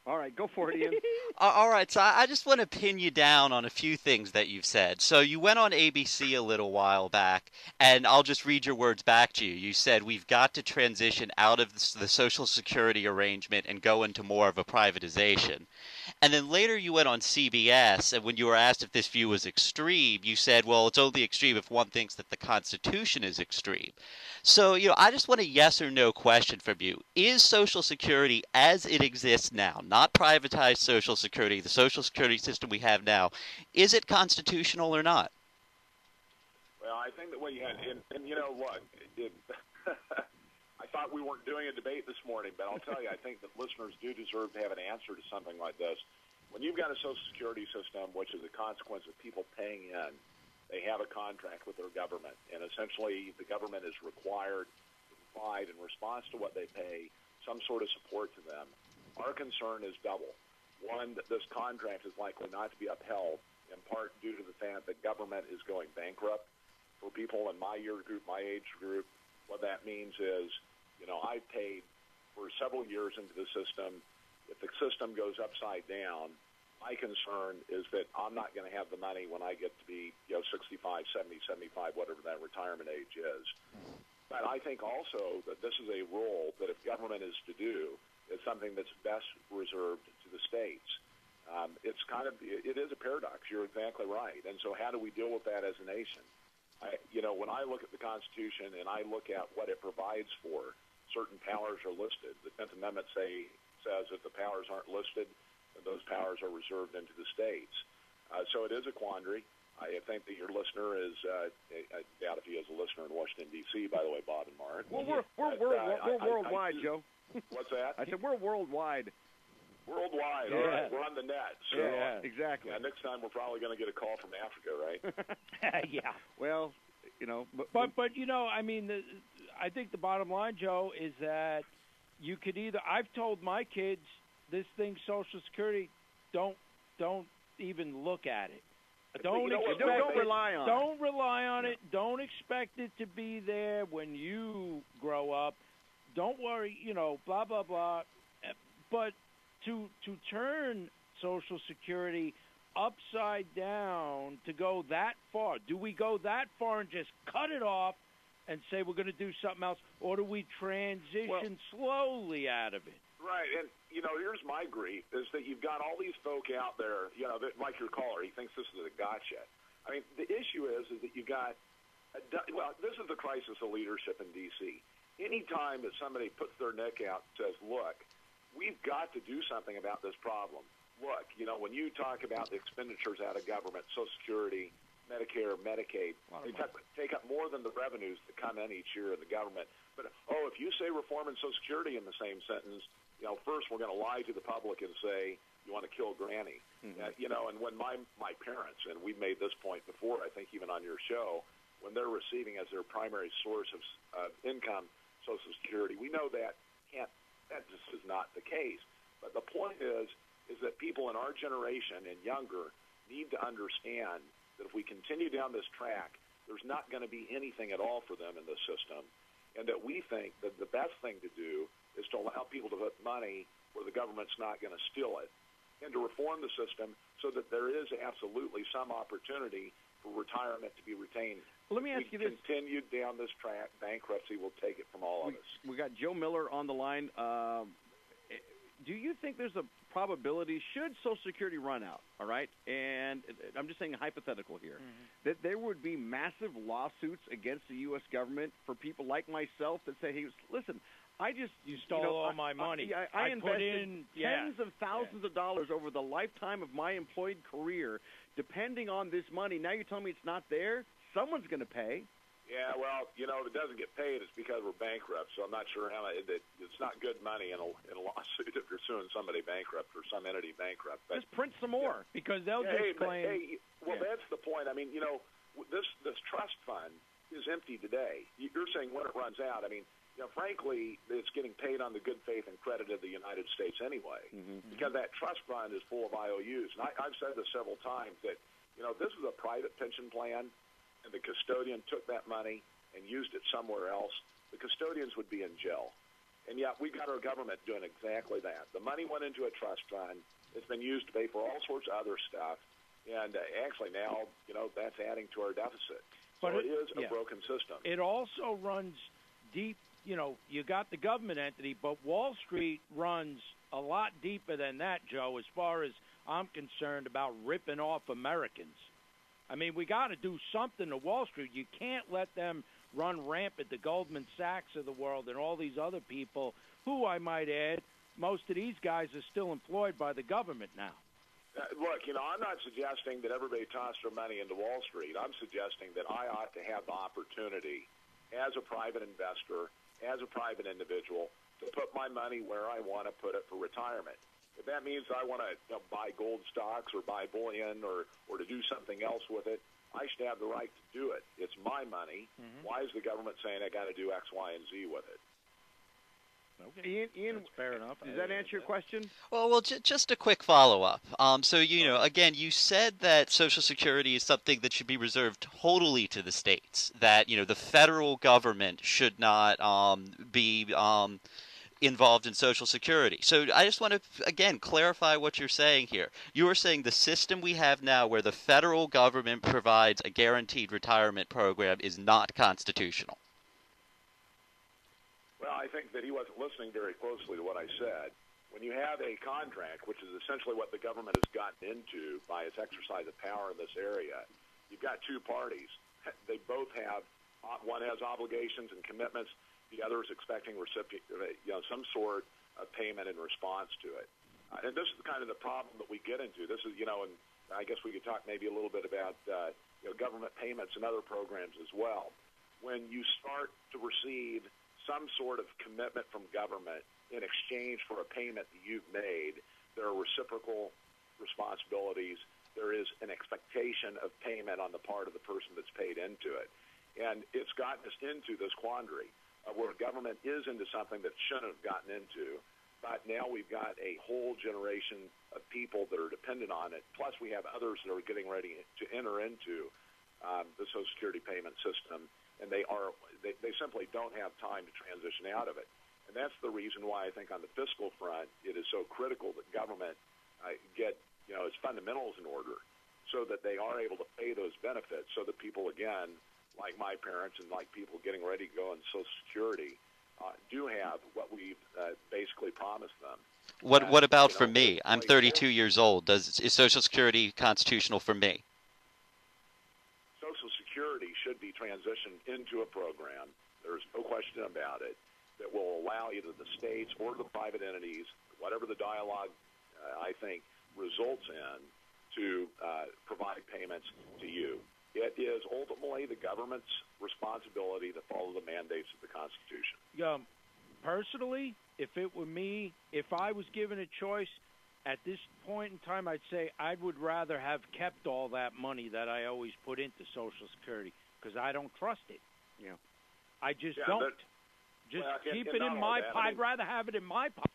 All right, go for it, Ian. All right, so I just want to pin you down on a few things that you've said. So you went on ABC a little while back, and I'll just read your words back to you. You said we've got to transition out of the Social Security arrangement and go into more of a privatization. And then later you went on CBS, and when you were asked if this view was extreme, you said, well, it's only extreme if one thinks that the Constitution is extreme. So, I just want a yes or no question from you. Is Social Security as it exists now, not privatized Social Security, the Social Security system we have now, is it constitutional or not? Well, I think that what you had, and you know what, I thought we weren't doing a debate this morning, but I'll tell you, I think that listeners do deserve to have an answer to something like this. When you've got a Social Security system, which is a consequence of people paying in, they have a contract with their government, and essentially the government is required to provide, in response to what they pay, some sort of support to them. Our concern is double. One, that this contract is likely not to be upheld, in part due to the fact that government is going bankrupt. For people in my year group, my age group, what that means is, I paid for several years into the system. If the system goes upside down, my concern is that I'm not going to have the money when I get to be, 65, 70, 75, whatever that retirement age is. But I think also that this is a role that if government is to do, is something that's best reserved to the states. It is a paradox. You're exactly right. And so how do we deal with that as a nation? When I look at the Constitution and I look at what it provides for, certain powers are listed. The 10th Amendment says if the powers aren't listed, then those powers are reserved into the states. So it is a quandary. I think that your listener is, I doubt if he has a listener in Washington, D.C., by the way, Bob and Mark. Well, we're worldwide, Joe. What's that? I said we're worldwide. Worldwide, yeah. All right. We're on the net. So, yeah, exactly. Yeah, next time we're probably going to get a call from Africa, right? Yeah. Well, but I think the bottom line, Joe, is that you could either. I've told my kids this thing, Social Security, don't even look at it. Don't rely on it. Don't rely on it. Don't expect it to be there when you grow up. Don't worry, blah blah blah. But to turn Social Security upside down, to go that far, do we go that far and just cut it off and say we're going to do something else, or do we transition slowly out of it? Right, and here's my grief, is that you've got all these folk out there, that, like your caller, he thinks this is a gotcha. I mean, the issue is that you've got, this is the crisis of leadership in D.C. Anytime that somebody puts their neck out and says, look, we've got to do something about this problem. Look, when you talk about the expenditures out of government, Social Security, Medicare, Medicaid, they take up more than the revenues that come in each year in the government. But, if you say reform and Social Security in the same sentence, first we're going to lie to the public and say you want to kill Granny. Mm-hmm. And when my parents, and we've made this point before, I think even on your show, when they're receiving as their primary source of income Social Security, we know that just is not the case. But the point is that people in our generation and younger need to understand that if we continue down this track, there's not going to be anything at all for them in the system, and that we think that the best thing to do is to allow people to put money where the government's not going to steal it, and to reform the system so that there is absolutely some opportunity for retirement to be retained. Let me ask you this. If we continue down this track, bankruptcy will take it from all of us. We got Joe Miller on the line. Do you think there's a probability, should Social Security run out, all right, and I'm just saying hypothetical here, that there would be massive lawsuits against the U.S. government for people like myself that say, hey, listen, you stole all my money. I invested put in tens of thousands of dollars over the lifetime of my employed career depending on this money. Now you're telling me it's not there? Someone's going to pay. Yeah, well, if it doesn't get paid, it's because we're bankrupt. So I'm not sure how it's not good money in a lawsuit if you're suing somebody bankrupt or some entity bankrupt. But, just print some more because they'll just claim. That's the point. I mean, this trust fund is empty today. You're saying when it runs out. I mean, frankly, it's getting paid on the good faith and credit of the United States anyway, because that trust fund is full of IOUs. And I've said this several times that this is a private pension plan, and the custodian took that money and used it somewhere else, the custodians would be in jail. And yet we got our government doing exactly that. The money went into a trust fund. It's been used to pay for all sorts of other stuff. And actually now, that's adding to our deficit. But so it is a broken system. It also runs deep. You got the government entity, but Wall Street runs a lot deeper than that, Joe, as far as I'm concerned about ripping off Americans. I mean, we got to do something to Wall Street. You can't let them run rampant, the Goldman Sachs of the world and all these other people who, I might add, most of these guys are still employed by the government now. Look, I'm not suggesting that everybody toss their money into Wall Street. I'm suggesting that I ought to have the opportunity as a private investor, as a private individual, to put my money where I want to put it for retirement. If that means I want to buy gold stocks or buy bullion or to do something else with it, I should have the right to do it. It's my money. Mm-hmm. Why is the government saying I got to do X, Y, and Z with it? Okay. Ian, that's fair enough. Does that answer your question? Well, just a quick follow-up. So, again, you said that Social Security is something that should be reserved totally to the states, that, the federal government should not be involved in Social Security. So I just want to, again, clarify what you're saying here. You are saying the system we have now where the federal government provides a guaranteed retirement program is not constitutional. Well, I think that he wasn't listening very closely to what I said. When you have a contract, which is essentially what the government has gotten into by its exercise of power in this area, you've got two parties. They both have, one has obligations and commitments, the other is expecting some sort of payment in response to it. And this is kind of the problem that we get into. This is, and I guess we could talk maybe a little bit about, government payments and other programs as well. When you start to receive some sort of commitment from government in exchange for a payment that you've made, there are reciprocal responsibilities. There is an expectation of payment on the part of the person that's paid into it. And it's gotten us into this quandary where government is into something that shouldn't have gotten into, but now we've got a whole generation of people that are dependent on it, plus we have others that are getting ready to enter into the Social Security payment system, and they simply don't have time to transition out of it. And that's the reason why I think on the fiscal front it is so critical that government get its fundamentals in order so that they are able to pay those benefits so that people, again, like my parents and like people getting ready to go on Social Security, do have what we've basically promised them. What about for me? I'm 32 years old. Is Social Security constitutional for me? Social Security should be transitioned into a program, there's no question about it, that will allow either the states or the private entities, whatever the dialogue, I think, results in, to provide payments to you. It is ultimately the government's responsibility to follow the mandates of the Constitution. Personally, if it were me, if I was given a choice, at this point in time, I'd say I would rather have kept all that money that I always put into Social Security because I don't trust it. I just don't. Keep it in my pocket. I'd rather have it in my pocket